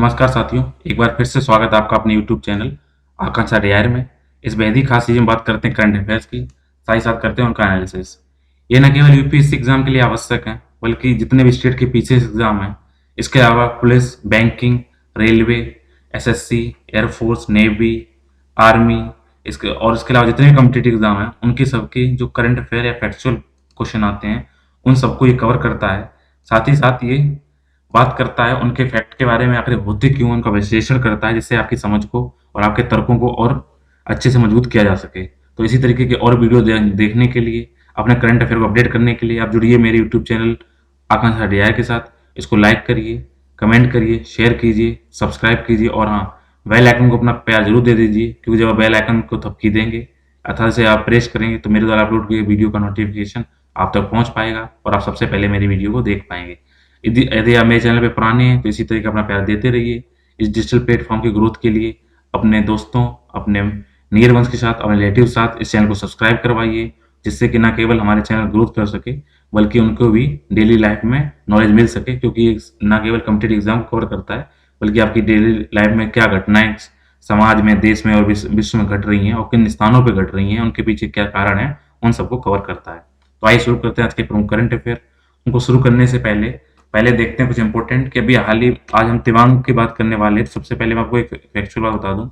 नमस्कार साथियों, एक बार फिर से स्वागत है आपका अपने यूट्यूब चैनल आकांक्षा डीआर में। इस बेहद ही खास सीरीज में बात करते हैं करंट अफेयर्स की, साथ ही साथ करते हैं उनका एनालिसिस। ये न केवल यूपीएससी एग्जाम के लिए आवश्यक है, बल्कि जितने भी स्टेट के पीछे एग्जाम हैं, इसके अलावा police, banking, railway, SSC, air force, navy, army, इसके अलावा जितने भी कॉम्पिटिटिव एग्जाम हैं, उनकी सबकी जो करंट अफेयर या फैक्चुअल क्वेश्चन आते हैं, उन सबको ये कवर करता है। साथ ही साथ ये बात करता है उनके फैक्ट के बारे में, आखिर होते क्यों, उनका विश्लेषण करता है, जिससे आपकी समझ को और आपके तर्कों को और अच्छे से मजबूत किया जा सके। तो इसी तरीके के और वीडियो देखने के लिए, अपने करंट अफेयर को अपडेट करने के लिए आप जुड़िए मेरे यूट्यूब चैनल आकांक्षा डीआई के साथ। इसको लाइक करिए, कमेंट करिए, शेयर कीजिए, सब्सक्राइब कीजिए और हाँ, बेल आइकन को अपना प्यार जरूर दे दीजिए, क्योंकि जब आप बेल आइकन को थपकी देंगे अर्थात से आप प्रेस करेंगे तो मेरे द्वारा अपलोड किए वीडियो का नोटिफिकेशन आप तक पहुंच पाएगा और आप सबसे पहले मेरी वीडियो को देख पाएंगे। यदि आप मेरे चैनल पे पुराने हैं तो इसी तरीके अपना प्यार देते रहिए। इस डिजिटल प्लेटफॉर्म की ग्रोथ के लिए अपने दोस्तों, अपने नियर वंस के साथ, अपने रिलेटिव के साथ इस चैनल को सब्सक्राइब करवाइए, जिससे कि ना केवल हमारे चैनल ग्रोथ कर सके, बल्कि उनको भी डेली लाइफ में नॉलेज मिल सके, क्योंकि ये ना केवल कॉम्पिटिटिव एग्जाम को कवर करता है, बल्कि आपकी डेली लाइफ में क्या घटनाएं समाज में, देश में और विश्व में घट रही हैं और किन स्थानों पर घट रही हैं, उनके पीछे क्या कारण है, उन सबको कवर करता है। तो आइए शुरू करते हैं आज के प्रमुख करंट अफेयर। उनको शुरू करने से पहले देखते हैं कुछ इंपॉर्टेंट कि अभी हाल ही आज हम तवांग की बात करने वाले हैं। तो सबसे पहले मैं आपको एक फैक्चुअल बात बता दूं,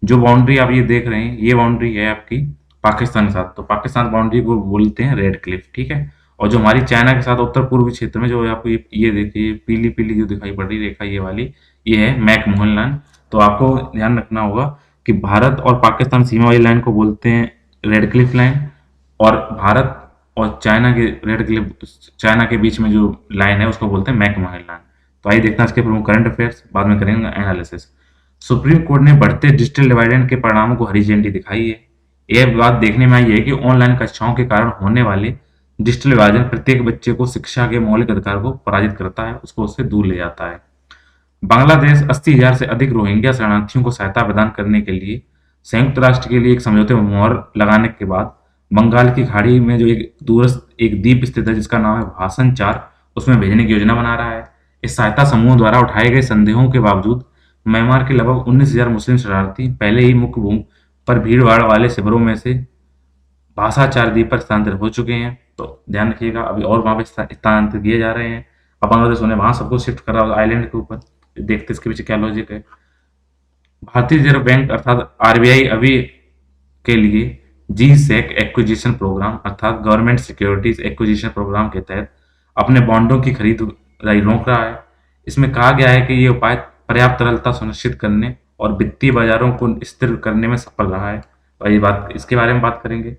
जो बाउंड्री आप ये देख रहे हैं, ये बाउंड्री है आपकी पाकिस्तान के साथ। तो पाकिस्तान बाउंड्री को बोलते हैं रेड क्लिफ, ठीक है। और जो हमारी चाइना के साथ उत्तर पूर्वी क्षेत्र में जो आपको ये देखिए पीली पीली जो दिखाई पड़ रही रेखा, ये वाली, ये है मैकमोहन लाइन। तो आपको ध्यान रखना होगा कि भारत और पाकिस्तान सीमा वाली लाइन को बोलते हैं रेड क्लिफ लाइन, और भारत और चाइना के रेड क्लिफ, चाइना के बीच में जो लाइन है उसको बोलते हैं मैकमोहन लाइन। तो आइए देखते हैं इसके प्रमुख करंट अफेयर्स, बाद में करेंगे एनालिसिस। सुप्रीम कोर्ट ने बढ़ते डिजिटल डिवाइडेंड के परिणामों को हरी झंडी दिखाई है। यह बात देखने में आई है कि ऑनलाइन कक्षाओं के कारण होने वाले डिजिटल विभाजन प्रत्येक बच्चे को शिक्षा के मौलिक अधिकार को पराजित करता है, उसको उससे दूर ले जाता है। बांग्लादेश 80,000 से अधिक रोहिंग्या शरणार्थियों को सहायता प्रदान करने के लिए संयुक्त राष्ट्र के लिए एक समझौते में मोहर लगाने के बाद बंगाल की खाड़ी में जो एक दूरस्थ एक द्वीप स्थित है जिसका नाम है भाषण 4, उसमें भेजने की योजना बना रहा है। इस सहायता समूह द्वारा उठाए गए संदेहों के बावजूद म्यांमार के लगभग 19,000 मुस्लिम शरणार्थी पहले ही मुख्य भूमि पर भीड़-भाड़ वाले शिविरों में से भाषा 4 द्वीप पर स्थानांतरित हो चुके हैं। तो ध्यान रखिएगा, अभी और वहां पे स्थानांतरित किए जा रहे हैं। अब बांग्लादेश उन्हें वहां सबको शिफ्ट कर रहा है आइलैंड के ऊपर। देखते इसके पीछे क्या लॉजिक है। भारतीय रिजर्व बैंक अर्थात आरबीआई अभी के लिए जी सैक एक्विजिशन प्रोग्राम अर्थात गवर्नमेंट सिक्योरिटीज एक्विजिशन प्रोग्राम के तहत अपने बॉन्डों की खरीद रोक रहा है। इसमें कहा गया है कि ये उपाय पर्याप्त तरलता सुनिश्चित करने और वित्तीय बाजारों को स्थिर करने में सफल रहा है। और ये बात, इसके बारे में बात करेंगे।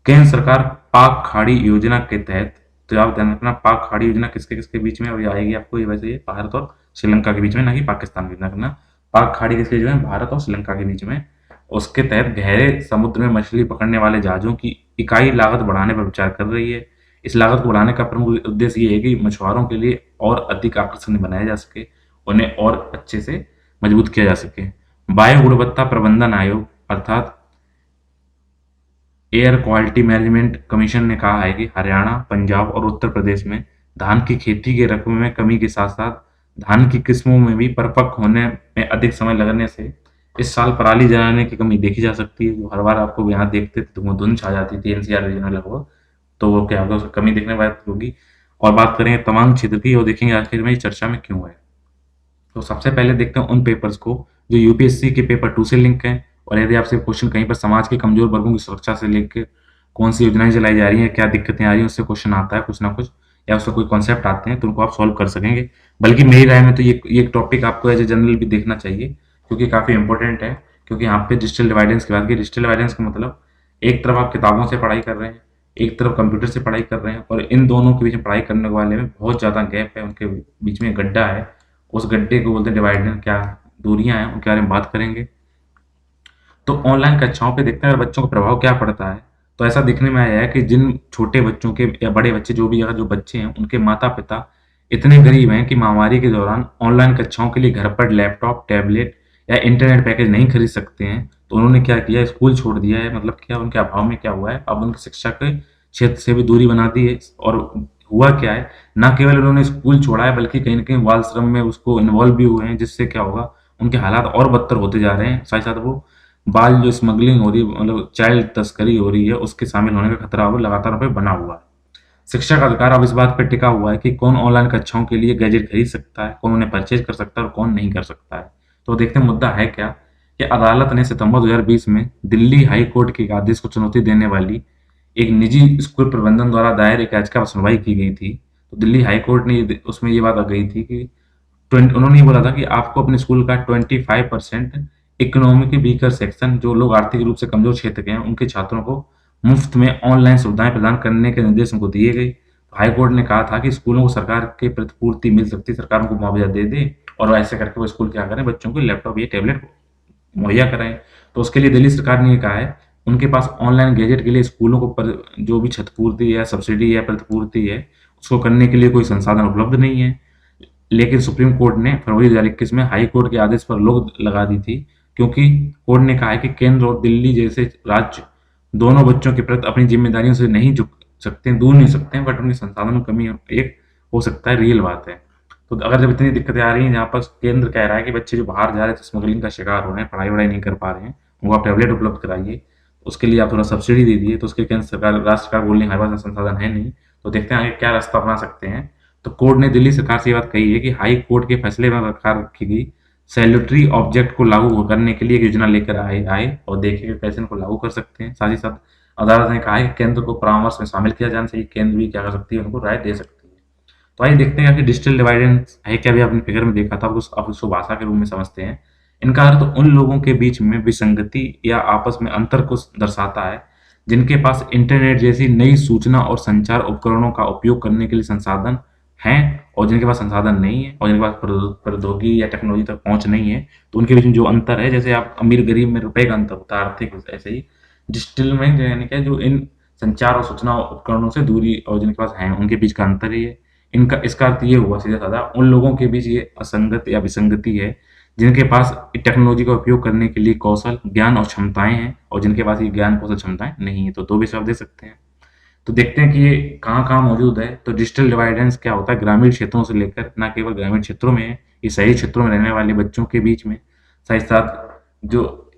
केंद्र सरकार पाक खाड़ी योजना के तहत, तो आप ध्यान रखना, पाक खाड़ी योजना किसके किसके बीच में अभी आएगी आपको, ये वैसे ये भारत और श्रीलंका के बीच में, ना कि पाकिस्तान के बीच में। पाक खाड़ी किसके जो है, भारत और श्रीलंका के बीच में। उसके तहत गहरे समुद्र में मछली पकड़ने वाले जहाजों की इकाई लागत बढ़ाने पर विचार कर रही है। इस लागत को बढ़ाने का प्रमुख उद्देश्य ये है कि मछुआरों के लिए और अधिक आकर्षणीय बनाया जा सके, उन्हें और अच्छे से मजबूत किया जा सके। वायु गुणवत्ता प्रबंधन आयोग अर्थात एयर क्वालिटी मैनेजमेंट कमीशन ने कहा है कि हरियाणा, पंजाब और उत्तर प्रदेश में धान की खेती के रकबे में कमी के साथ साथ धान की किस्मों में भी परिपक्व होने में अधिक समय लगने से इस साल पराली जलाने की कमी देखी जा सकती है। जो हर बार आपको यहाँ देखते थे तो धुंध छा जाती थी एनसीआर रीजन में लगभग, तो वो क्या होगा, उसकी कमी देखने बात होगी। और बात करेंगे तवांग क्षेत्र की और देखेंगे आखिर में ये चर्चा में क्यों है। तो सबसे पहले देखते हैं उन पेपर्स को जो यूपीएससी के पेपर 2 से लिंक है, और यदि आपसे क्वेश्चन कहीं पर समाज के कमजोर वर्गों की सुरक्षा से लेकर कौन सी योजनाएं चलाई जा रही हैं, क्या दिक्कतें आ रही हैं, उससे क्वेश्चन आता है कुछ ना कुछ, या उससे कोई कॉन्सेप्ट आते हैं तो उनको आप सॉल्व कर सकेंगे। बल्कि मेरी राय में तो ये टॉपिक आपको एज ए जनरल भी देखना चाहिए, क्योंकि काफी इंपॉर्टेंट है। क्योंकि यहाँ पे डिजिटल डिवाइडेंस की बात की, डिजिटल डिवाइडेंस का मतलब एक तरफ आप किताबों से पढ़ाई कर रहे हैं, एक तरफ कंप्यूटर से पढ़ाई कर रहे हैं, और इन दोनों के बीच में पढ़ाई करने वाले में बहुत ज्यादा गैप है, उनके बीच में गड्ढा है। उस गड्ढे को बोलते हैं डिवाइडेंस, क्या दूरियां हैं उनके बारे में बात करेंगे। तो ऑनलाइन कक्षाओं पे देखते हैं बच्चों का प्रभाव क्या पड़ता है। तो ऐसा देखने में आया है कि जिन छोटे बच्चों के या बड़े बच्चे जो भी, अगर जो बच्चे हैं उनके माता पिता इतने गरीब हैं कि महामारी के दौरान ऑनलाइन कक्षाओं के लिए घर पर लैपटॉप, टैबलेट या इंटरनेट पैकेज नहीं खरीद सकते हैं, तो उन्होंने क्या किया, स्कूल छोड़ दिया है। मतलब क्या, उनके अभाव में क्या हुआ है, अब उनकी शिक्षा के क्षेत्र से भी दूरी बना दी है। और हुआ क्या है, ना केवल उन्होंने स्कूल छोड़ा है बल्कि कहीं न कहीं बाल श्रम में उसको इन्वॉल्व भी हुए हैं, जिससे क्या होगा, उनके हालात और बदतर होते जा रहे हैं। साथ ही साथ वो बाल जो स्मगलिंग हो रही है, मतलब चाइल्ड तस्करी हो रही है, उसके शामिल होने का खतरा वो लगातार वहाँ पे बना हुआ है। शिक्षा का अधिकार अब इस बात पर टिका हुआ है कि कौन ऑनलाइन कक्षाओं के लिए गैजेट खरीद सकता है, कौन उन्हें परचेज कर सकता है और कौन नहीं कर सकता है। तो देखते हैं मुद्दा है क्या, कि अदालत ने सितंबर 2020 में दिल्ली हाई कोर्ट के एक आदेश को चुनौती देने वाली एक निजी स्कूल प्रबंधन द्वारा दायर एक याचिका पर सुनवाई की गई थी। तो दिल्ली हाई कोर्ट ने उसमें ये बात आ गई थी कि उन्होंने ये बोला था कि आपको अपने स्कूल का 25% इकोनॉमिक वीकर सेक्शन, जो लोग आर्थिक रूप से कमजोर क्षेत्र के हैं, उनके छात्रों को मुफ्त में ऑनलाइन सुविधाएं प्रदान करने के निर्देश उनको दिए गए। तो हाई कोर्ट ने कहा था कि स्कूलों को सरकार के प्रतिपूर्ति मिल सकती है, सरकार उनको मुआवजा दे दे और ऐसे करके वो स्कूल क्या करें, बच्चों को लैपटॉप या टैबलेट मुहैया कराएं। तो उसके लिए दिल्ली सरकार ने ये कहा है, उनके पास ऑनलाइन गैजेट के लिए स्कूलों को जो भी क्षतिपूर्ति या सब्सिडी या प्रतिपूर्ति है, उसको करने के लिए कोई संसाधन उपलब्ध नहीं है। लेकिन सुप्रीम कोर्ट ने फरवरी 2021 में हाई कोर्ट के आदेश पर रोक लगा दी थी, क्योंकि कोर्ट ने कहा है कि केंद्र और दिल्ली जैसे राज्य दोनों बच्चों के प्रति अपनी जिम्मेदारियों से नहीं झुक सकते, दूर नहीं सकते हैं, बट उनके संसाधनों में कमी एक हो सकता है, रियल बात है। तो अगर जब इतनी दिक्कतें आ रही हैं, जहाँ पर केंद्र कह रहा है कि बच्चे जो बाहर जा रहे थे स्मगलिंग का शिकार हो रहे हैं, पढ़ाई वढ़ाई नहीं कर पा रहे हैं, उनको आप टैबलेट उपलब्ध कराइए, उसके लिए आप थोड़ा सब्सिडी दे दिए, तो उसके केंद्र सरकार, राज्य सरकार बोल रही है हमारे पास संसाधन है नहीं। तो देखते हैं आगे क्या रास्ता अपना सकते हैं। तो कोर्ट ने दिल्ली सरकार से ये बात कही है कि हाई कोर्ट के फैसले में बरकरार रखी गई सैल्यूटरी ऑब्जेक्ट को लागू करने के लिए एक योजना लेकर आए और देखें कि कैसे इनको लागू कर सकते हैं। साथ ही साथ अदालत ने कहा है कि केंद्र को परामर्श में शामिल किया जाना चाहिए, केंद्र भी क्या कर सकती है, उनको राय दे सकती है। तो आइए देखते हैं कि डिजिटल डिवाइडेंस है क्या, भी आपने फिगर में देखा था, आप उसको भाषा के रूप में समझते हैं। इनका अर्थ उन लोगों के बीच में विसंगति या आपस में अंतर को दर्शाता है जिनके पास इंटरनेट जैसी नई सूचना और संचार उपकरणों का उपयोग करने के लिए संसाधन हैं और जिनके पास संसाधन नहीं है और जिनके पास प्रौद्योगिकी या टेक्नोलॉजी तक पहुंच नहीं है। तो उनके बीच में जो अंतर है, जैसे आप अमीर गरीब में रुपए का अंतर होता है आर्थिक, ऐसे ही डिजिटल में यानी कि जो इन संचार और सूचना उपकरणों से दूरी और जिनके पास हैं उनके बीच का अंतर ही है। इनका इसका अर्थ ये हुआ सीधा साधा, उन लोगों के बीच ये असंगत या विसंगति है जिनके पास टेक्नोलॉजी का उपयोग करने के लिए कौशल, ज्ञान और क्षमताएं हैं और जिनके पास ये ज्ञान, कौशल, क्षमताएं नहीं है। तो दो भी जवाब दे सकते हैं। तो देखते हैं कि ये कहाँ-कहाँ मौजूद है। तो डिजिटल डिवाइडेंस क्या होता है, ग्रामीण क्षेत्रों से लेकर, ना केवल ग्रामीण क्षेत्रों में है, ये शहरी क्षेत्रों में रहने वाले बच्चों के बीच में, साथ ही साथ जो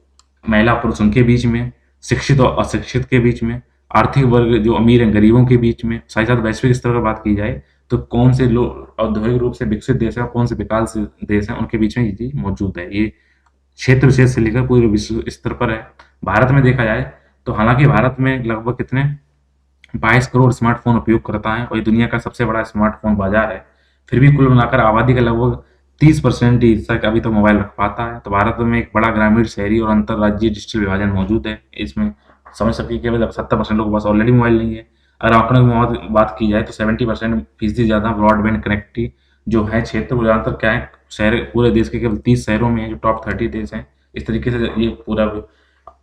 महिला पुरुष उनके बीच में, शिक्षित और अशिक्षित के बीच में, आर्थिक वर्ग जो अमीर हैं गरीबों के बीच में, साथ ही साथ वैश्विक स्तर पर बात की जाए तो कौन से लोग औद्योगिक रूप से विकसित देश है और कौन से विकास देश हैं, उनके बीच में ये चीज मौजूद है। ये क्षेत्र विशेष से लेकर पूरे विश्व स्तर पर है। भारत में देखा जाए तो हालांकि भारत में लगभग कितने 22 करोड़ स्मार्टफोन उपयोगकर्ता हैं और ये दुनिया का सबसे बड़ा स्मार्टफोन बाजार है। फिर भी कुल मिलाकर आबादी का लगभग 30% ही हिस्सा अभी तो मोबाइल रख पाता है। तो भारत में एक बड़ा ग्रामीण, शहरी और अंतर्राज्यीय डिजिटल विभाजन मौजूद है। इसमें समझ सकते केवल 70% लोगों के पास ऑलरेडी मोबाइल नहीं है। अगर आंकड़ों की बात की जाए तो 70% फीसदी ज़्यादा ब्रॉडबैंड कनेक्टिविटी जो है क्षेत्र, वो ज़्यादातर क्या है, शहर पूरे देश के केवल 30 शहरों में है, जो टॉप 30 देश हैं। इस तरीके से ये पूरा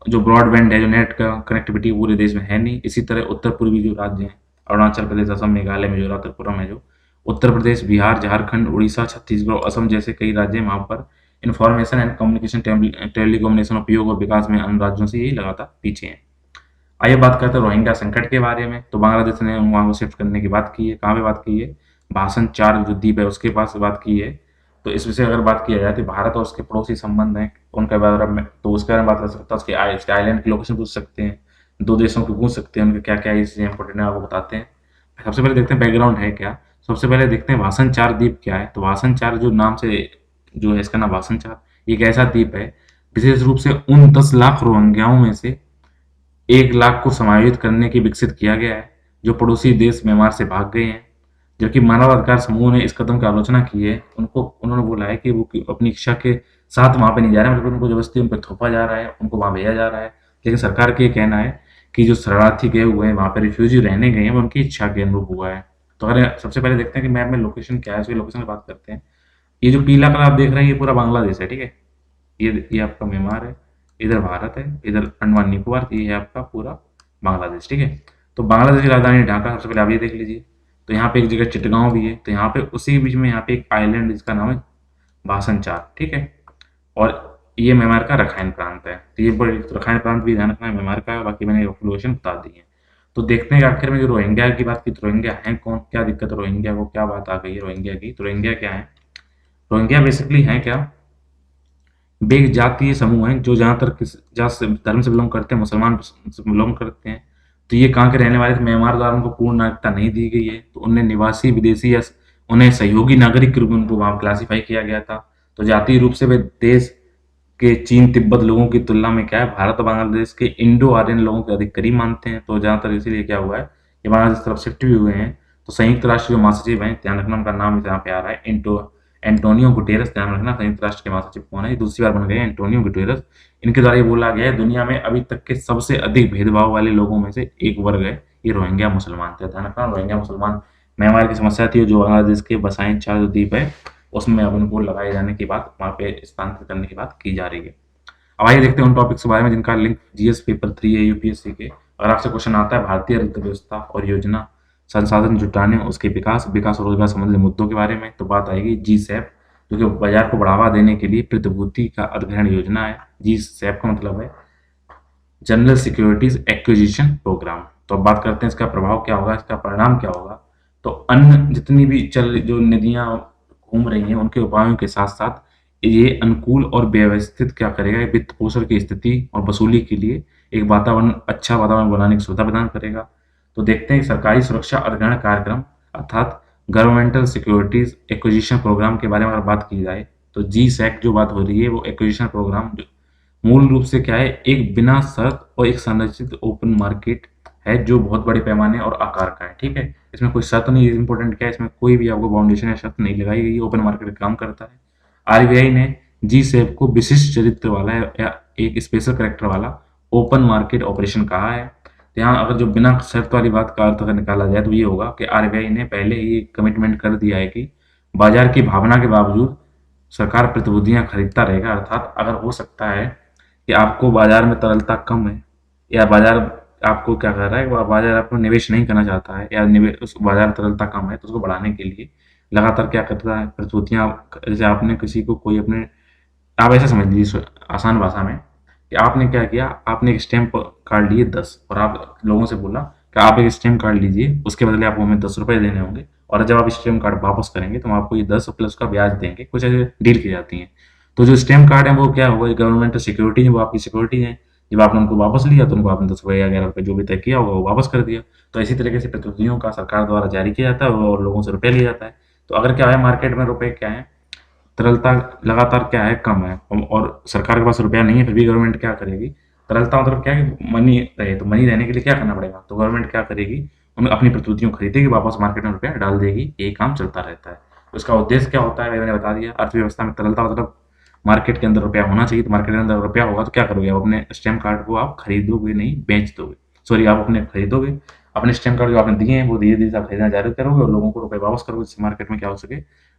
जो ब्रॉडबैंड है, जो नेट का कनेक्टिविटी पूरे देश में है नहीं। इसी तरह उत्तर पूर्वी जो राज्य हैं, अरुणाचल प्रदेश, असम, मेघालय, मिजोरम, त्रिपुरा में जो उत्तर प्रदेश, बिहार, झारखंड, उड़ीसा, छत्तीसगढ़, असम जैसे कई राज्य हैं, वहाँ पर इंफॉर्मेशन एंड कम्युनिकेशन टेलीकम्युनिकेशन उपयोग और विकास में अन्य राज्यों से यही लगातार पीछे हैं। आइए बात करते हैं रोहिंग्या संकट के बारे में। तो बांग्लादेश ने वहाँ को शिफ्ट करने की बात की है। कहाँ पे बात की है, भाषण 4 जो द्वीप है उसके पास बात की है। तो इस विषय अगर बात किया जाए तो भारत और उसके पड़ोसी संबंध हैं, उनके बारे में, तो उसके बारे में बात कर सकता है। उसके आइलैंड की लोकेशन पूछ सकते हैं, दो देशों की पूछ सकते हैं, उनके क्या क्या चीज़ें इंपॉर्टेंट है आपको बताते हैं। सबसे पहले देखते हैं बैकग्राउंड है क्या। सबसे पहले देखते हैं भाषण 4 द्वीप क्या है। तो भाषण 4 जो नाम से जो है, इसका नाम भाषण 4, ये एक ऐसा द्वीप है विशेष रूप से उन 10 लाख रोहिंग्याओं में से 1 लाख को समायोजित करने की विकसित किया गया है जो पड़ोसी देश म्यांमार से भाग गए हैं। जबकि मानवाधिकार समूह ने इस कदम की आलोचना की है। उन्होंने बोला है कि वो अपनी इच्छा के साथ वहां पे नहीं जा रहे हैं, मतलब उनको जबरदस्ती उन पर थोपा जा रहा है, उनको वहां भेजा जा रहा है। लेकिन सरकार का ये कहना है कि जो शरणार्थी गए हुए हैं, वहां पे रिफ्यूजी रहने गए हैं, वो उनकी इच्छा के अनुरूप हुआ है। तो अगर सबसे पहले देखते हैं कि मैप में लोकेशन क्या है, उसकी लोकेशन की बात करते हैं। ये जो पीला कलर आप देख रहे हैं, ये पूरा बांग्लादेश है, ठीक है। ये आपका म्यांमार है, इधर भारत है, इधर अंडमान निकोबार, ये है आपका पूरा बांग्लादेश, ठीक है। तो बांग्लादेश की राजधानी ढाका, सबसे पहले आप ये देख लीजिए। तो यहाँ पे एक जगह चिटगांव भी है, तो यहाँ पे उसी बीच में यहाँ पे एक आइलैंड जिसका नाम है भाषण 4, ठीक है। और ये म्यांमार का रखाइन प्रांत है। तो ये बड़े, रखाइन प्रांत भी ध्यान रखना है म्यांमार का है, बाकी मैंने लोकेशन बता दी है। तो देखते हैं कि आखिर में जो रोहिंग्या की बात की, तो रोहिंग्या हैं कौन, क्या दिक्कत है रोहिंग्या को, क्या बात आ गई है रोहिंग्या की। तो रोहिंग्या क्या है, रोहिंग्या बेसिकली है क्या, वे एक जातीय समूह हैं जो ज़्यादातर किस जात से धर्म से बिलोंग करते हैं, मुसलमान से बिलोंग करते हैं। तो ये कहाँ के रहने वाले थे, म्यांमार द्वारा उनको पूर्ण नागरिकता नहीं दी गई है, तो उन्हें निवासी विदेशी या उन्हें सहयोगी नागरिक के रूप में उनको वहाँ क्लासीफाई किया गया था। तो जातीय रूप से वे देश के चीन तिब्बत लोगों की तुलना में क्या है, भारत और बांग्लादेश के इंडो आर्यन लोगों के अधिक करीब मानते हैं। तो ज़्यादातर इसीलिए क्या हुआ है कि बांग्लादेश तरफ शिफ्ट भी हुए हैं। तो संयुक्त राष्ट्र जो महासचिव हैं, ध्यान रखना उनका नाम यहाँ पे आ रहा है, एंटोनियो गुटेरस, ध्यान रखना ये राष्ट्र के महासचिव कौन है, ये दूसरी बार बन गए एंटोनियो गुटेरस। इनके द्वारा ये बोला गया है दुनिया में अभी तक के सबसे अधिक भेदभाव वाले लोगों में से एक वर्ग है ये रोहिंग्या मुसलमान थे। ध्यान रखना रोहिंग्या मुसलमान, म्यांमार की समस्या थी जो बांग्लादेश के बसाएं 4 जो द्वीप है उसमें अब उनको लगाए जाने की बात, वहाँ पे स्थानांतरित करने की बात की जा रही है। अब आइए देखते हैं उन टॉपिक्स के बारे में जिनका लिंक जीएस पेपर 3 है यूपीएससी के। अगर आपसे क्वेश्चन आता है भारतीय अर्थव्यवस्था और योजना संसाधन जुटाने उसके विकास विकास और रोजगार संबंधी मुद्दों के बारे में, तो बात आएगी जी सैप, जो कि बाजार को बढ़ावा देने के लिए प्रतिभूति का अधिग्रहण योजना है। जी सैप का मतलब है जनरल सिक्योरिटीज एक्विजिशन प्रोग्राम। तो अब बात करते हैं इसका प्रभाव क्या होगा, इसका परिणाम क्या होगा। तो अन्य जितनी भी चल जो नदियां घूम रही हैं उनके उपायों के साथ साथ ये अनुकूल और व्यवस्थित क्या करेगा, वित्त पोषण की स्थिति और वसूली के लिए एक वातावरण, अच्छा वातावरण बनाने की सुविधा प्रदान करेगा। तो देखते हैं सरकारी सुरक्षा अधिग्रहण कार्यक्रम अर्थात गवर्नमेंटल सिक्योरिटीज एक्विजिशन प्रोग्राम के बारे में अगर बात की जाए, तो जी सैक जो बात हो रही है वो एक्विजिशन प्रोग्राम मूल रूप से क्या है, एक बिना शर्त और एक संरचित ओपन मार्केट है जो बहुत बड़े पैमाने और आकार का है। ठीक है, इसमें कोई शर्त नहीं, इंपॉर्टेंट क्या है, इसमें कोई भी आपको बाउंडेशन या शर्त नहीं लगाई गई, ओपन मार्केट काम करता है। आरबीआई ने जी सेप को विशिष्ट चरित्र वाला या एक स्पेशल करेक्टर वाला ओपन मार्केट ऑपरेशन कहा है। तो यहाँ अगर जो बिना शर्त वाली बात का अर्थ अगर निकाला जाए तो ये होगा कि आरबीआई ने पहले ही कमिटमेंट कर दिया है कि बाजार की भावना के बावजूद सरकार प्रतिभूतियां खरीदता रहेगा। अर्थात अगर हो सकता है कि आपको बाजार में तरलता कम है या बाजार आपको क्या कर रहा है, बाजार आपको निवेश नहीं करना चाहता है या निवेश उस बाजार तरलता कम है, तो उसको बढ़ाने के लिए लगातार क्या करता है, प्रतिभूतियां, जैसे आपने किसी को कोई अपने, आप ऐसा समझ लीजिए आसान भाषा में कि आपने क्या किया, आपने एक स्टैम्प कार्ड लिए 10 और आप लोगों से बोला कि आप एक स्टैम्प कार्ड लीजिए, उसके बदले आपको हमें 10 रुपए देने होंगे और जब आप स्टैम्प कार्ड वापस करेंगे तो हम आपको ये 10 प्लस का ब्याज देंगे। कुछ ऐसे डील की जाती है। तो जो स्टैम्प कार्ड है वो क्या होगा, गवर्नमेंट सिक्योरिटी है, वो आपकी सिक्योरिटी है। जब आपने उनको वापस लिया तो उनको आपने 10 रुपये या 11 रुपये जो भी तय किया होगा वो वापस कर दिया। तो इसी तरीके से प्रतिभूतियों का सरकार द्वारा जारी किया जाता है और लोगों से रुपये लिया जाता है। तो अगर क्या है मार्केट में रुपये क्या है, तरलता लगातार क्या है, कम है और सरकार के पास रुपया नहीं है, फिर भी गवर्नमेंट क्या करेगी, तरलता मतलब क्या है कि मनी रहे, तो मनी रहने के लिए क्या करना पड़ेगा, तो गवर्नमेंट क्या करेगी, उन्हें अपनी प्रतिभूतियों खरीदेगी, वापस मार्केट में रुपया डाल देगी। यही काम चलता रहता है। तो इसका उद्देश्य क्या होता है मैंने बता दिया, अर्थव्यवस्था में तरलता मतलब मार्केट के अंदर रुपया होना चाहिए। तो मार्केट के अंदर रुपया होगा तो क्या करोगे, आप अपने स्टैम्प कार्ड को आप खरीदोगे नहीं, बेच दोगे, सॉरी आप अपने खरीदोगे, अपने स्टैम्प कार्ड जो आपने दिए हैं वो धीरे धीरे आप खरीदना जारी करोगे और लोगों को रुपए वापस करोगे, जिससे मार्केट में क्या हो सके,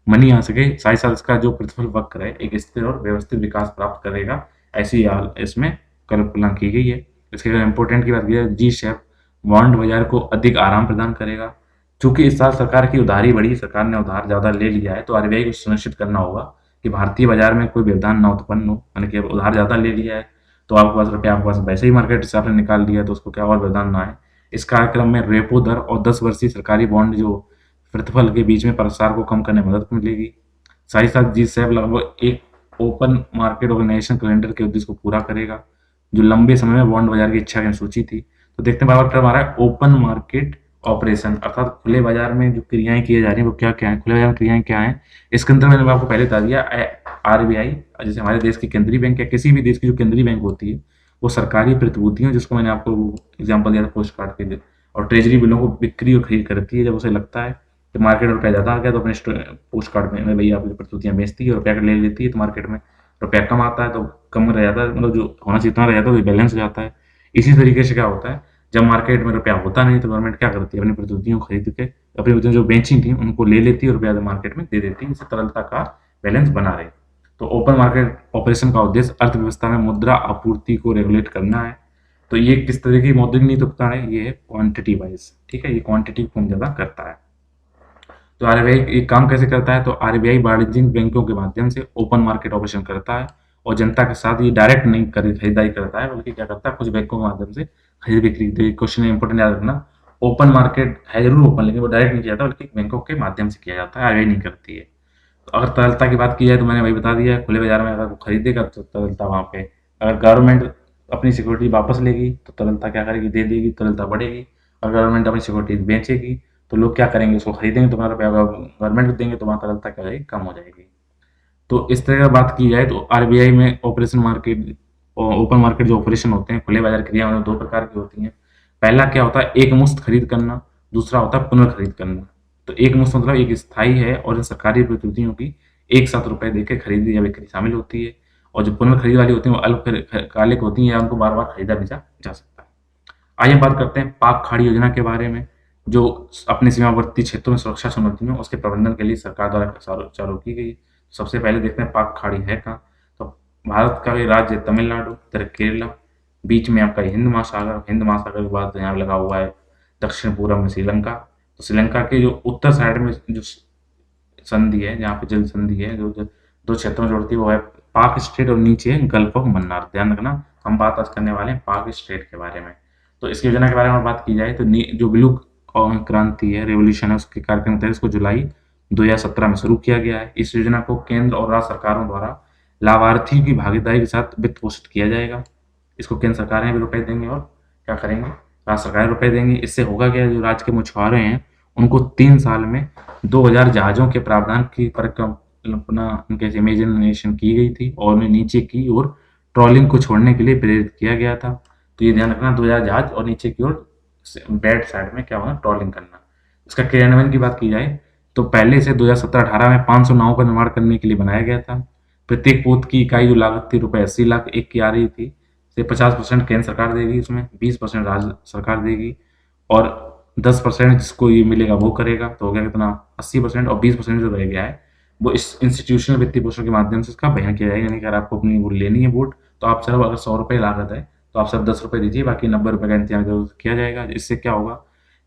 मनी आ सके। साथ ही साथ इसका जो प्रतिफल वक्र है एक स्थिर और व्यवस्थित विकास प्राप्त करेगा, ऐसी इसमें कल्पना की गई है। इसके अगर इम्पोर्टेंट की बात की जाए, जी शेप बॉन्ड बाजार को अधिक आराम प्रदान करेगा। चूंकि इस साल सरकार की उधारी बढ़ी, सरकार ने उधार ज्यादा ले लिया है, तो आरबीआई को सुनिश्चित करना होगा कि भारतीय बाजार में कोई व्यवधान न उत्पन्न हो, यानी कि उधार ज्यादा ले लिया है तो आपके पास रुपया, आपके पास वैसे ही मार्केट से आपने निकाल दिया तो उसको क्या और व्यवधान ना आए। इस कार्यक्रम में रेपो दर और 10 वर्षीय सरकारी बॉन्ड जो प्रतिफल के बीच में प्रसार को कम करने में मदद मिलेगी। साथ ही साथ जी सैप लगभग एक ओपन मार्केट ऑर्गेनाइजेशन कैलेंडर के उद्देश्य को पूरा करेगा जो लंबे समय में बॉन्ड बाजार की इच्छा की सूची थी। तो देखते हैं बार हमारा ओपन मार्केट ऑपरेशन अर्थात खुले बाजार में जो क्रियाएं की जा रही हैं वो क्या क्या है, खुले बाजार में क्रियाएं क्या है। इसके अंदर मैंने आपको पहले बता दिया, आरबीआई जैसे हमारे देश की केंद्रीय बैंक या किसी भी देश की जो केंद्रीय बैंक होती है वो सरकारी प्रतिभूतियों, जिसको मैंने आपको एग्जाम्पल दिया था पोस्ट कार्ड के, और ट्रेजरी बिलों को बिक्री और खरीद करती है। जब उसे लगता है कि मार्केट में रुपया ज़्यादा आ गया तो अपने पोस्ट कार्ड में भैया अपनी प्रतिभूतियां बेचती है और रुपया ले लेती है, तो मार्केट में रुपया कम आता है तो कम रह जाता है, मतलब जो होना चाहिए उतना रह जाता है तो बैलेंस हो जाता है। इसी तरीके से क्या होता है, जब मार्केट में रुपया होता नहीं तो गवर्नमेंट क्या करती है, अपनी प्रतिभूतियों खरीद के अपनी प्रतिभूतियां जो बेची थी उनको ले लेती है और रुपया मार्केट में दे देती है, इससे तरलता का बैलेंस बना रहे। तो ओपन मार्केट ऑपरेशन का उद्देश्य अर्थव्यवस्था में मुद्रा आपूर्ति को रेगुलेट करना है। तो ये किस तरह की मौद्रिक नीति अपनाना है, ये है क्वांटिटी वाइज, ठीक है, ये क्वांटिटी को कम ज्यादा करता है। तो आरबीआई ये काम कैसे करता है, तो आरबीआई वाणिज्यिक बैंकों के माध्यम से ओपन मार्केट ऑपरेशन करता है और जनता के साथ ये डायरेक्ट नहीं खरीदारी करता है, बल्कि क्या करता है कुछ बैंकों के माध्यम से खरीद बिक्री। तो ये क्वेश्चन इंपॉर्टेंट याद रखना। ओपन मार्केट है जरूर ओपन, लेकिन वो डायरेक्ट नहीं किया जाता बल्कि बैंकों के माध्यम से किया जाता है, आरबीआई नहीं करती है। तो अगर तरलता की बात की जाए तो मैंने वही बता दिया है, खुले बाजार में अगर वो खरीदेगा तो तरलता वहाँ पे, अगर गवर्नमेंट अपनी सिक्योरिटी वापस लेगी तो तरलता क्या करेगी, दे देगी, तरलता बढ़ेगी। और गवर्नमेंट अपनी सिक्योरिटी बेचेगी तो लोग क्या करेंगे, उसको खरीदेंगे, तो मतलब गवर्नमेंट को देंगे तो वहाँ तरलता क्या हो जाएगी, कम हो जाएगी। तो इस तरह का बात की जाए तो आरबीआई में ऑपरेशन मार्केट और ओपन मार्केट जो ऑपरेशन होते हैं, खुले बाजार क्रिया में दो प्रकार की होती हैं। पहला क्या होता है, एक मुश्त खरीद करना, दूसरा होता है पुनर्खरीद करना। तो एक मुश्त मतलब एक स्थायी है और इन सरकारी प्रतिभूतियों की एक साथ रुपए देकर खरीदी या बिक्री शामिल होती है। और जो पुनर्खरीद वाली होती है वो अल्पकालिक होती है या उनको बार बार खरीदा बेचा जा सकता है। आइए बात करते हैं पाक खाड़ी योजना के बारे में, जो अपने सीमावर्ती क्षेत्रों में सुरक्षा चुनौतियों में उसके प्रबंधन के लिए सरकार द्वारा चालू की गई। सबसे पहले देखते हैं पाक खाड़ी है कहाँ। तो भारत का ये राज्य है तमिलनाडु, इधर केरला, बीच में आपका हिंद महासागर के बाद यहाँ लगा हुआ है दक्षिण पूर्व में श्रीलंका। तो श्रीलंका के जो उत्तर साइड में जो संधि है, जहाँ पे जल संधि है, जो दो क्षेत्रों में जोड़ती है, वो है पाक स्टेट और नीचे है गल्फ ऑफ मन्नार। ध्यान रखना, हम बात आज करने वाले हैं पाक स्टेट के बारे में। तो इस योजना के बारे में बात की जाए तो जो ब्लू क्रांति है, रेवोल्यूशन है, उसके कार्यक्रम के तहत इसको जुलाई 2017 में शुरू किया गया है। इस योजना को केंद्र और राज्य सरकारों द्वारा लाभार्थियों की भागीदारी के साथ वित्त पोषित किया जाएगा। इसको केंद्र सरकारें भी रुपए देंगे और क्या करेंगे, राज्य सरकारें रुपए देंगी। इससे होगा क्या, जो राज्य के मछुआरे हैं उनको 3 साल में 2000 जहाजों के प्रावधान की परिकल्पना उनके इमेजिनेशन की गई थी और उन्हें नीचे की ओर ट्रॉलिंग को छोड़ने के लिए प्रेरित किया गया था। तो ये ध्यान रखना, 2000 जहाज और नीचे की ओर बेड साइड में क्या होना, ट्रॉलिंग करना। इसका क्रियान्वयन की बात की जाए तो पहले से 2017-18 में 500 नावों का निर्माण करने के लिए बनाया गया था। प्रत्येक पोत की इकाई जो लागत थी ₹80 लाख एक की आ रही थी। से 50% केंद्र सरकार देगी, इसमें 20% राज्य सरकार देगी और 10% जिसको ये मिलेगा वो करेगा। तो हो गया कितना, 80%। और 20% जो रह गया है वो इस इंस्टीट्यूशनल वित्तीय पोषण के माध्यम से इसका बहन किया जाएगा। यानी कि अगर आपको अपनी वो लेनी है बोट तो आप सिर्फ, अगर ₹100 लागत है तो आप सिर्फ ₹10 दीजिए, बाकी ₹90 का इंतजाम जरूर किया जाएगा। इससे क्या होगा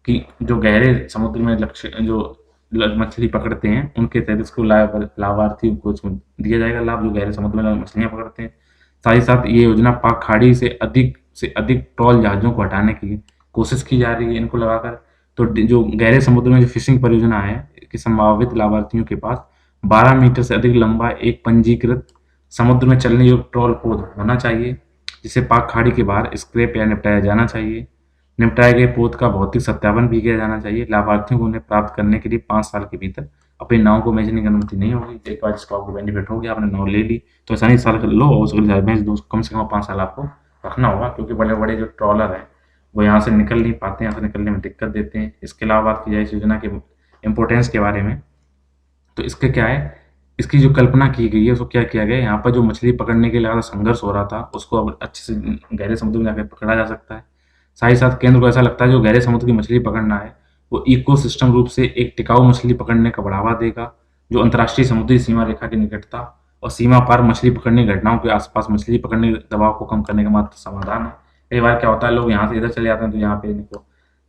कि जो गहरे समुद्र में लक्ष्य जो मछली पकड़ते हैं उनके तहत इसको लाभार्थियों को दिया जाएगा लाभ, जो गहरे समुद्र में मछलियां पकड़ते हैं। साथ ही साथ ये योजना पाक खाड़ी से अधिक ट्रॉल जहाजों को हटाने की कोशिश की जा रही है इनको लगाकर। तो जो गहरे समुद्र में जो फिशिंग परियोजना है कि संभावित लाभार्थियों के पास 12 मीटर से अधिक लंबा एक पंजीकृत समुद्र में चलने योग्य ट्रॉल पोत होना चाहिए, जिसे पाक खाड़ी के बाहर स्क्रैप या निपटाया जाना चाहिए। निपटाए गए पोत का भौतिक सत्यापन भी किया जाना चाहिए। लाभार्थियों को उन्हें प्राप्त करने के लिए 5 साल के भीतर अपनी नाव को बेचने की अनुमति नहीं होगी। एक बार जिसको आपको बेनिफिट हो गया, आपने नाव ले ली तो ऐसा नहीं साल लो और उसको बेच दो, कम से कम 5 साल आपको रखना होगा, क्योंकि बड़े बड़े जो ट्रॉलर हैं वो यहाँ से निकल नहीं पाते हैं, यहाँ से निकलने में दिक्कत देते हैं। इसके अलावा बात की जाए इस योजना के इम्पोर्टेंस के बारे में, तो इसका क्या है, इसकी जो कल्पना की गई है उसको क्या किया गया है, यहाँ पर जो मछली पकड़ने के लिए संघर्ष हो रहा था उसको अब अच्छे से गहरे समुद्र में जाकर पकड़ा जा सकता है। साथ ही साथ केंद्र को ऐसा लगता है जो गहरे समुद्र की मछली पकड़ना है वो इकोसिस्टम रूप से एक टिकाऊ मछली पकड़ने का बढ़ावा देगा, जो अंतर्राष्ट्रीय समुद्री सीमा रेखा की निकटता और सीमा पार मछली पकड़ने की घटनाओं के आसपास मछली पकड़ने के दबाव को कम करने का मात्र समाधान है। कई बार क्या होता है, लोग यहाँ से इधर चले जाते हैं तो यहाँ पे इनको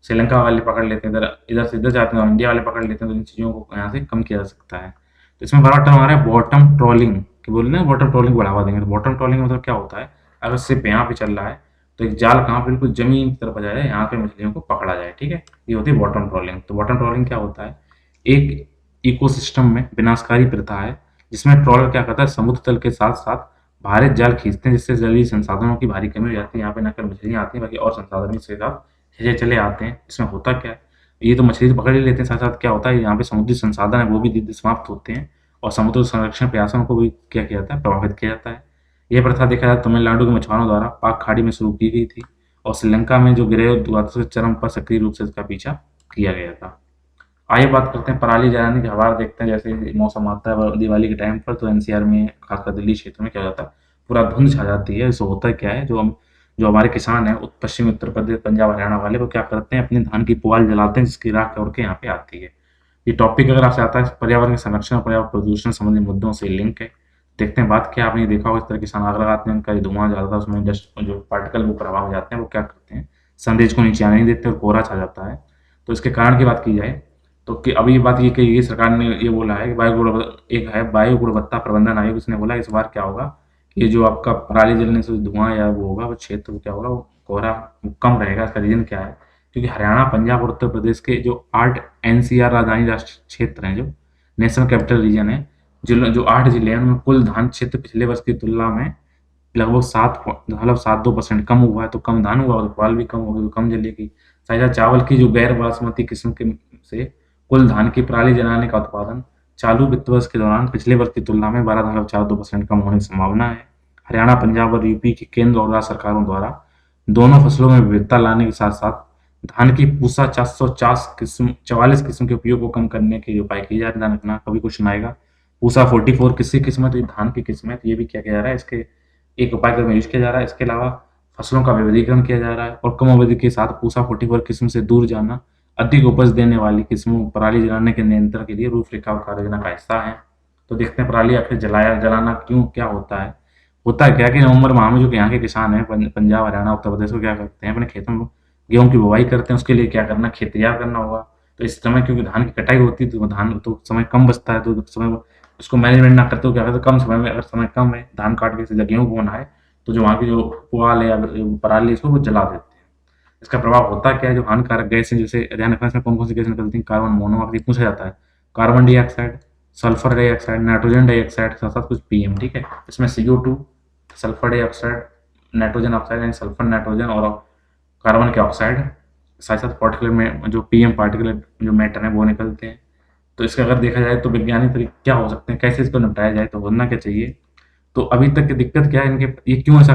श्रीलंका वाले पकड़ लेते हैं, इधर इधर से इधर जाते हैं और इंडिया वाले पकड़ लेते हैं, तो इन चीज़ों को यहाँ से कम किया जा सकता है। तो इसमें बड़ा टर्म आ रहा है बॉटम ट्रॉलिंग, कि बोल रहे हैं बॉटम ट्रॉलिंग बढ़ावा देंगे। तो बॉटम ट्रॉलिंग मतलब क्या होता है, अगर सिर्फ यहाँ पे चल रहा है तो एक जाल कहाँ पे बिल्कुल जमीन की तरफ आ जाए, यहाँ पे मछलियों को पकड़ा जाए, ठीक है, ये होती है बॉटम ट्रॉलिंग। तो बॉटम ट्रॉलिंग क्या होता है, एक इकोसिस्टम में विनाशकारी प्रथा है जिसमें ट्रॉलर क्या करता है, समुद्र तल के साथ साथ भारित जाल खींचते हैं, जिससे जलीय संसाधनों की भारी कमी हो जाती है। यहाँ पे न केवल मछलियाँ आती हैं बाकी और संसाधन इसके साथ खींचे चले आते हैं। इसमें होता क्या है, ये तो मछली तो पकड़ ही लेते हैं, साथ साथ क्या होता है, यहाँ पे समुद्री संसाधन है वो भी समाप्त होते हैं और समुद्र संरक्षण प्रयासों को भी क्या किया जाता है, प्रभावित किया जाता है। यह प्रथा देखा जाए तमिलनाडु के मछुआरों द्वारा पाक खाड़ी में शुरू की गई थी और श्रीलंका में जो गिरह उद्वातों के चरम पर सक्रिय रूप से इसका पीछा किया गया था। आइए बात करते हैं पराली जलाने के हवार देखते हैं। जैसे मौसम आता है दिवाली के टाइम पर तो एनसीआर में खासकर दिल्ली क्षेत्र में क्या होता है, पूरा धुंध छा जाती है। इससे होता क्या है, जो हमारे किसान हैं पश्चिमी उत्तर प्रदेश, पंजाब, हरियाणा वाले, वो क्या करते हैं, अपने धान की पुआल जलाते हैं जिसकी राख उड़ के यहाँ पे आती है। ये टॉपिक अगर आपसे आता है पर्यावरण के संरक्षण और पर्यावरण प्रदूषण संबंधी मुद्दों से लिंक है। देखते हैं बात क्या, आपने देखा होगा इस तरह किसान आग लगाते हैं, उनका जो धुआं जाता है उसमें डस्ट जो पार्टिकल वो प्रभाव हो जाते हैं, वो क्या करते हैं, सनरेज को नीचे आने नहीं देते और कोहरा छा जाता है। तो इसके कारण की बात की जाए तो कि अभी बात ये कही गई, सरकार ने ये बोला है कि वायु गुणवत्ता प्रबंधन आयोग, इसने बोला इस बार क्या होगा कि जो आपका पराली जलने से धुआं या वो होगा वो क्षेत्र क्या होगा, वो कोहरा कम रहेगा। इसका रीजन क्या है? क्योंकि हरियाणा, पंजाब और उत्तर प्रदेश के जो 8 एनसीआर राजधानी राष्ट्र क्षेत्र हैं, जो नेशनल कैपिटल रीजन है, जो 8 जिले हैं, उनमें कुल धान क्षेत्र पिछले वर्ष की तुलना में लगभग 7.2% कम हुआ है। तो कम धान हुआ, उत्पादन भी कम होगी, तो कम जलेगी। साथ ही चावल की जो गैर बासमती किस्म के से कुल धान की पराली जलाने का उत्पादन चालू वित्त वर्ष के दौरान पिछले वर्ष की तुलना में 12.42% कम होने की संभावना है। हरियाणा, पंजाब और यूपी की केंद्र और राज्य सरकारों द्वारा दोनों फसलों में विविधता लाने के साथ साथ धान की पूसा 44 किस्म के उपयोग को कम करने के उपाय किए जा रहे हैं। ध्यान रखना, कभी क्वेश्चन आएगा पूसा 44 किसकी किस्म है, तो ये धान की किस्म है, तो ये भी क्या किया जा रहा है, इसके एक उपाय के रूप में यूज किया जा रहा है। इसके अलावा फसलों का विविधीकरण किया जा रहा है और कम अवधि के साथ पूसा 44 किस्म से दूर जाना अधिक उपज देने वाली किस्मों पराली जलाने के नियंत्रण के लिए रूपरेखा कार्य योजना का हिस्सा है। तो देखते हैं पराली आखिर जलाना क्यों, क्या होता है। होता है क्या कि नवंबर माह में जो यहाँ के किसान हैं पंजाब, हरियाणा, उत्तर प्रदेश को क्या करते हैं, अपने खेतों में गेहूं की बुवाई करते हैं। उसके लिए क्या करना, खेत तैयार करना होगा। तो इस समय क्योंकि धान की कटाई होती है, तो धान तो समय कम बचता है, तो समय उसको मैनेजमेंट ना करते हो क्या करते, कम समय में, अगर समय कम है, धान काट के सीधा गेहूं बोना है, तो जो वहाँ की जो पुआल है या पराली, इसको वो जला देते हैं। इसका प्रभाव होता क्या है, जो हानिकारक गैसें, जैसे ध्यान रखना इसमें कौन कौन सी गैसें निकलती हैं, कार्बन मोनोऑक्साइड पूछा जाता है, carbon dioxide, sulphur dioxide, nitrogen dioxide, साथ साथ कुछ पीएम। ठीक है, इसमें CO2, sulphur dioxide, nitrogen oxide यानी सल्फर नाइट्रोजन और कार्बन के ऑक्साइड, साथ साथ पार्टिकुलर में जो पीएम पार्टिकुलर जो मैटर है वो निकलते हैं। तो इसका अगर देखा जाए तो वैज्ञानिक तरीके क्या हो सकते हैं, कैसे इसको निपटाया जाए, तो होना क्या चाहिए। तो अभी तक की दिक्कत क्या है, इनके ये क्यों ऐसा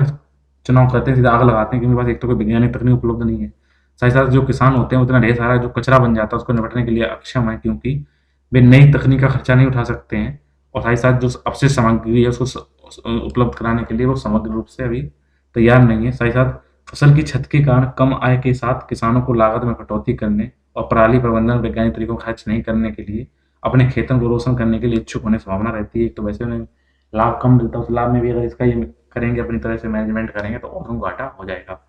चुनाव करते हैं, सीधा आग लगाते हैं, क्योंकि पास एक तो कोई वैज्ञानिक तकनीक उपलब्ध नहीं है। साथ ही साथ जो किसान होते हैं उतना ढेर सारा जो कचरा बन जाता है उसको निपटने के लिए अक्षम है, क्योंकि वे नई तकनीक का खर्चा नहीं उठा सकते हैं। और साथ ही साथ जो अपशिष्ट सामग्री है उसको उपलब्ध कराने के लिए वो समग्र रूप से अभी तैयार नहीं है। साथ ही साथ फसल की क्षति के कारण कम आय के साथ किसानों को लागत में कटौती करने और पराली प्रबंधन वैज्ञानिक तरीकों का खर्च नहीं करने के लिए अपने खेतों को रोशन करने के लिए इच्छुक होने की संभावना रहती है। एक तो वैसे उन्हें लाभ कम मिलता है, उस लाभ में भी अगर इसका ये करेंगे, अपनी तरह से मैनेजमेंट करेंगे, तो और घाटा हो जाएगा।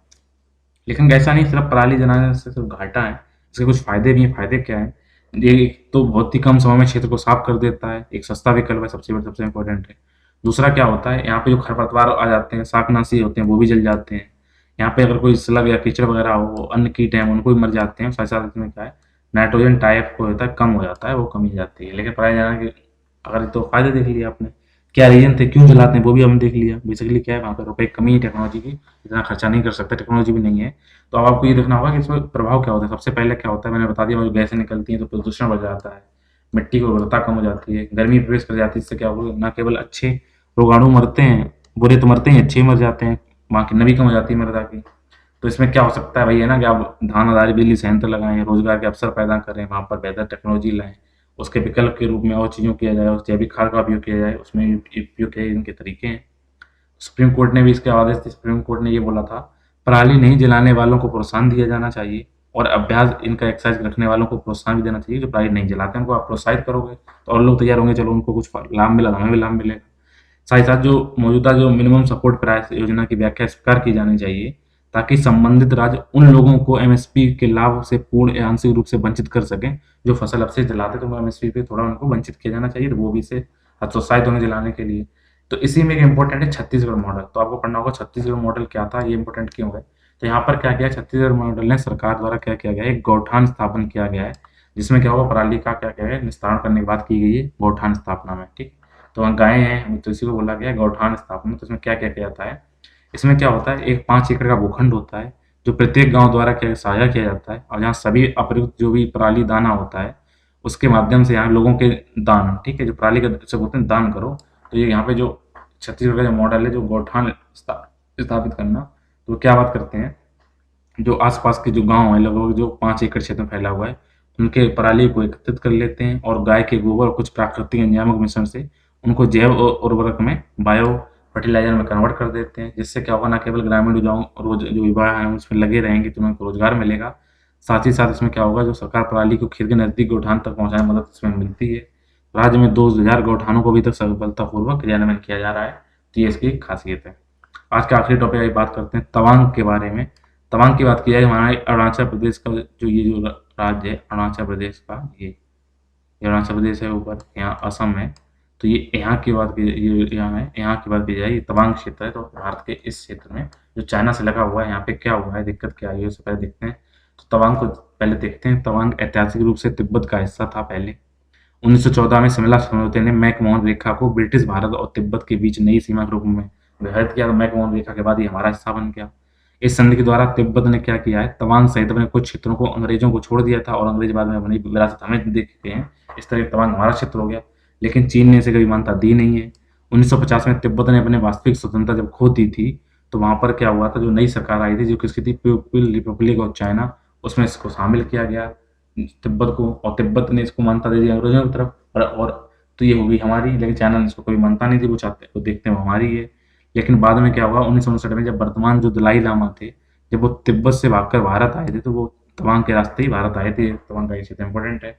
लेकिन ऐसा नहीं सिर्फ पराली जलाने से सिर्फ घाटा है, इसके कुछ फायदे भी हैं। फायदे क्या है, ये एक तो बहुत ही कम समय में क्षेत्र को साफ कर देता है, एक सस्ता विकल्प है, सबसे इंपॉर्टेंट है। दूसरा क्या होता है, यहाँ पे जो खरपतवार आ जाते हैं, शाकनाशी होते हैं, वो भी जल जाते हैं। यहाँ पे अगर कोई स्लग या कीचड़ वगैरह हो, अन्य कीट हैं, उनको भी मर जाते हैं। साथ साथ इसमें क्या है, नाइट्रोजन टाइप को होता है, कम हो जाता है, वो कमी जाती है। लेकिन पराली जलाने के अगर तो फायदे देख लिया आपने, क्या रीजन थे, क्यों जलाते हैं, वो भी हमने देख लिया। बेसिकली क्या है, वहाँ पर रुपए की कमी है, टेक्नोलॉजी की इतना खर्चा नहीं कर सकते, टेक्नोलॉजी भी नहीं है। तो अब आपको ये देखना होगा कि इसमें प्रभाव क्या होता है। सबसे पहले क्या होता है, मैंने बता दिया, जो गैसें निकलती हैं तो प्रदूषण बढ़ जाता है, मिट्टी की उर्वरता कम हो जाती है, गर्मी प्रवेश कर जाती है। इससे क्या होगा, न केवल अच्छे रोगाणु मरते हैं, बुरे तो मरते ही, अच्छे मर जाते हैं, वहाँ की नमी कम हो जाती है मृदा की। तो इसमें क्या हो सकता है भाई, है ना, कि आप धान आधारित बिजली संयंत्र लगाएं, रोजगार के अवसर पैदा करें, वहाँ पर बेहतर टेक्नोलॉजी लाएं, उसके विकल्प के रूप में और चीज़ों किया जाए, उस जैविक खाद का उपयोग किया जाए, उसमें उपयोग किए इनके तरीके हैं। सुप्रीम कोर्ट ने भी इसके आदेश थे। सुप्रीम कोर्ट ने ये बोला था, पराली नहीं जलाने वालों को प्रोत्साहन दिया जाना चाहिए और अभ्यास इनका एक्सरसाइज रखने वालों को प्रोत्साहन भी देना चाहिए। जो पराली नहीं जलाते हैं उनको आप प्रोत्साहित करोगे तो और लोग तैयार होंगे, चलो उनको कुछ लाभ मिला, हमें भी लाभ मिलेगा। साथ ही साथ जो मौजूदा जो मिनिमम सपोर्ट प्राइस योजना की व्याख्या स्वीकार की जानी चाहिए, ताकि संबंधित राज्य उन लोगों को एमएसपी के लाभ से पूर्ण या आंशिक रूप से वंचित कर सकें जो फसल अवशेष जलाते, तो एमएसपी पे थोड़ा उनको वंचित किया जाना चाहिए, तो वो भी इसे हतोत्साहित होने जलाने के लिए। तो इसी में एक इंपॉर्टेंट है छत्तीसगढ़ मॉडल। तो आपको पढ़ना होगा छत्तीसगढ़ मॉडल क्या था, ये इंपॉर्टेंट क्यों है। तो यहाँ पर क्या किया, छत्तीसगढ़ मॉडल ने सरकार द्वारा क्या किया गया है, एक गौठान स्थापन किया गया है, जिसमें क्या होगा, पराली का क्या क्या है, निस्तारण करने की बात की गई है गौठान स्थापना में। ठीक, तो वहाँ गायें हैं, तो इसी को बोला गया है गौठान स्थापना। तो इसमें क्या क्या किया जाता है, इसमें क्या होता है, एक 5 एकड़ का भूखंड होता है जो प्रत्येक गांव द्वारा क्या साझा किया जाता है, और जहाँ सभी अप्रयुक्त जो भी पराली दाना होता है उसके माध्यम से यहाँ लोगों के दान, ठीक है, जो पराली के से बोलते हैं दान करो। तो ये यहाँ पे जो छत्तीसगढ़ का जो मॉडल है, जो गौठान स्थापित करना, तो क्या बात करते हैं, जो आसपास के जो गांव है, लगभग जो 5 एकड़ क्षेत्र में फैला हुआ है, उनके पराली को एकत्रित कर लेते हैं और गाय के गोबर और कुछ प्राकृतिक नियामक मिश्रण से उनको जैव उर्वरक में, बायो फर्टिलाइजर में कन्वर्ट कर देते हैं। जिससे क्या होगा, ना केवल ग्रामीण जो युवा हैं उसमें लगे रहेंगे तो उनको रोजगार मिलेगा, साथ ही साथ इसमें क्या होगा, जो सरकार पराली को खेत के नजदीक गौठान तक पहुंचाने में मदद इसमें मिलती है। राज्य में 2000 गौठानों को अभी तक सफलतापूर्वक क्रियान्वयन किया जा रहा है। तो ये इसकी खासियत है। आज का आखिरी टॉपिक बात करते हैं तवांग के बारे में। तवांग की बात की जाए, हमारे अरुणाचल प्रदेश का जो ये जो राज्य है, अरुणाचल प्रदेश का ये अरुणाचल प्रदेश है, ऊपर यहाँ असम है। तो ये यहाँ की बात की, ये यहाँ है, यहाँ की बात की जाए, ये तवांग क्षेत्र है। तो भारत के इस क्षेत्र में जो चाइना से लगा हुआ है, यहाँ पे क्या हुआ है, दिक्कत क्या आई है, उससे पहले देखते हैं। तो तवांग को पहले देखते हैं। तवांग ऐतिहासिक रूप से तिब्बत का हिस्सा था पहले। 1914 में शिमला समझौते ने मैकमोहन रेखा को ब्रिटिश भारत और तिब्बत के बीच नई सीमा के रूप में निर्धारित किया। तो मैकमोहन रेखा के बाद ये हमारा हिस्सा बन गया। इस संधि के द्वारा तिब्बत ने क्या किया है, तवांग सहित अपने कुछ क्षेत्रों को अंग्रेजों को छोड़ दिया था और अंग्रेज बाद में अपनी विरासत हमें दे चुके हैं। इस तरह तवांग हमारा क्षेत्र हो गया, लेकिन चीन ने इसे कभी मान्यता दी नहीं है। 1950 में तिब्बत ने अपने वास्तविक स्वतंत्रता जब खो दी थी, तो वहां पर क्या हुआ था, जो नई सरकार आई थी, जो किसकी थी, पीपल रिपब्लिक ऑफ चाइना, उसमें इसको शामिल किया गया तिब्बत को, और तिब्बत ने इसको मान्यता दे दी अंग्रेजों की तरफ। और तो ये हो गई हमारी, लेकिन चाइना ने इसको कभी मानता नहीं थी, वो चाहते वो देखते हैं वो हमारी है। लेकिन बाद में क्या हुआ, 1959 में जब वर्तमान जो दलाई लामा थे, जब वो तिब्बत से भागकर भारत आए थे, तो वो तवांग के रास्ते ही भारत आए थे। तवांग का ये क्षेत्र इंपॉर्टेंट है।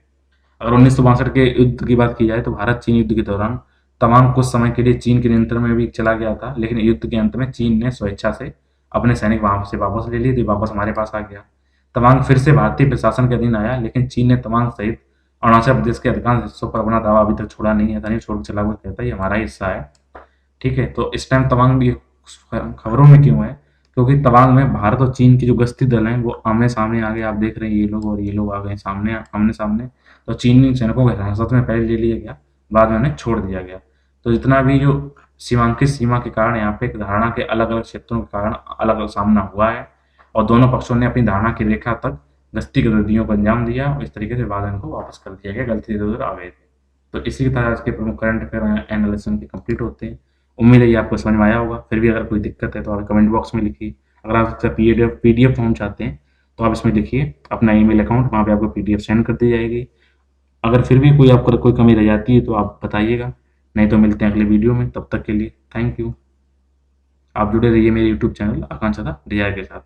अगर 1962 के युद्ध की बात की जाए, तो भारत चीन युद्ध के दौरान तवांग कुछ समय के लिए चीन के नियंत्रण में भी चला गया था, लेकिन युद्ध के अंत में चीन ने स्वेच्छा से अपने सैनिक वहां से वापस ले लिए, तो वापस हमारे पास आ गया। तवांग फिर से भारतीय प्रशासन के अधीन आया, लेकिन चीन ने तवांग सहित अरुणाचल प्रदेश के अधिकांश हिस्सों पर अपना दावा अभी तक छोड़ा नहीं है, नहीं छोड़ के चला हुआ, कहता है ये हमारा हिस्सा है। ठीक है, तो इस टाइम तवांग ये खबरों में क्यों है, क्योंकि तवांग में भारत और चीन की जो गश्ती दल हैं वो आमने सामने आ गए। आप देख रहे हैं ये लोग और ये लोग आ गए सामने आमने सामने। तो चीनी सैनिकों को हिरासत में पहले ले लिया गया, बाद में उन्हें छोड़ दिया गया। तो जितना भी जो सीमांकित सीमा के कारण यहाँ पे एक धारणा के अलग अलग क्षेत्रों के कारण अलग अलग सामना हुआ है, और दोनों पक्षों ने अपनी धारणा की रेखा तक गश्ती गतिविधियों को अंजाम दिया, और इस तरीके से बाद में इनको वापस कर दिया गया, गलती इधर उधर आ गए थे। तो इसी की तरह आज के प्रमुख करंट अफेयर एनालिसिस के कंप्लीट होते हैं। उम्मीद है ये आपको समझ में आया होगा। फिर भी अगर कोई दिक्कत है तो आप कमेंट बॉक्स में लिखिए। अगर आप इसका पीडीएफ फॉर्म चाहते हैं तो आप इसमें लिखिए अपना ईमेल अकाउंट, वहाँ पे आपको पीडीएफ सेंड कर दी जाएगी। अगर फिर भी कोई आपको कोई कमी रह जाती है तो आप बताइएगा, नहीं तो मिलते हैं अगले वीडियो में। तब तक के लिए थैंक यू। आप जुड़े रहिए मेरे YouTube channel Akanksha the desire के साथ।